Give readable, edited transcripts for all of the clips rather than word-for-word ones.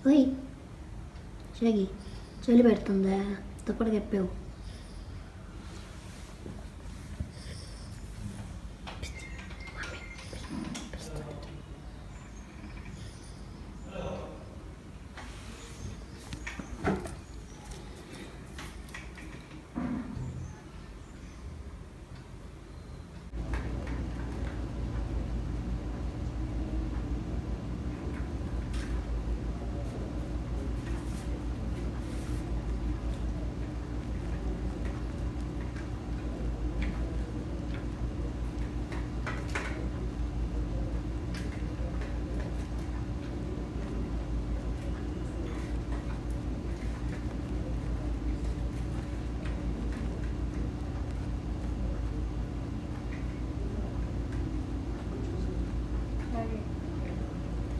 ఓయ్ షాగి, చలి పెడుతుందా? దుప్పటి కప్పావు.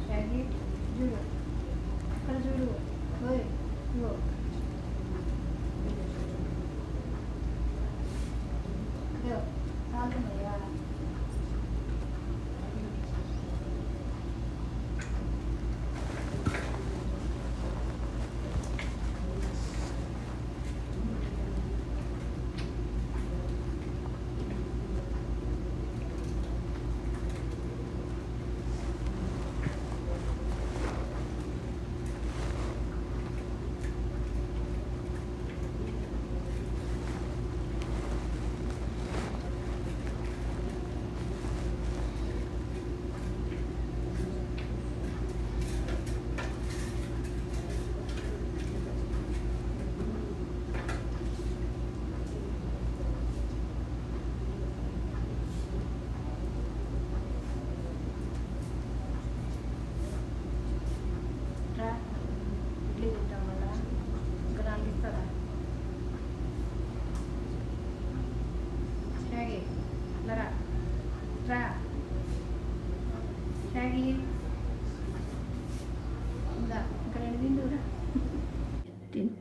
Shaggy, చూడు అక్కడ చూడు. ఓయ్ ఇగో ఇగో కాలుతున్నాయా? రా ఇడ్లీ తింటాం కదా, ఇంకా నాలుగు ఇస్తారా? షాగి అట్లా రా, రా షాగి, ఇంకా ఇంకా రెండు తిందురా. తిను.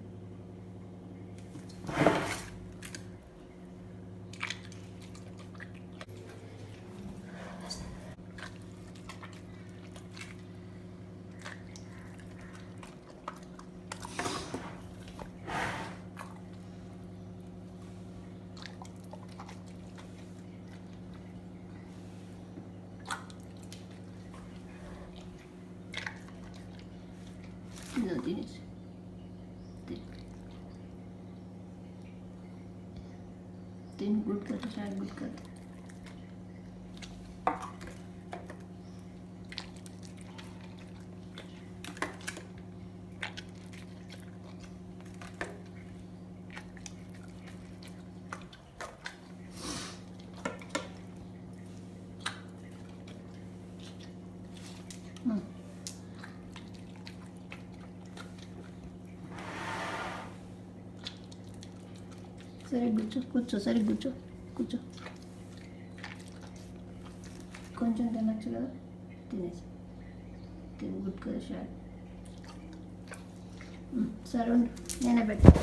No tienes. Ten good कर, शायद good कर. సరే కూర్చో, కూర్చో, సరే కూర్చో, కూర్చో. కొంచెం తినచ్చు కదా, తినేసి తిని గుడ్ కదా షార్ట్. సరే ఉండు, నేనే పెట్టా.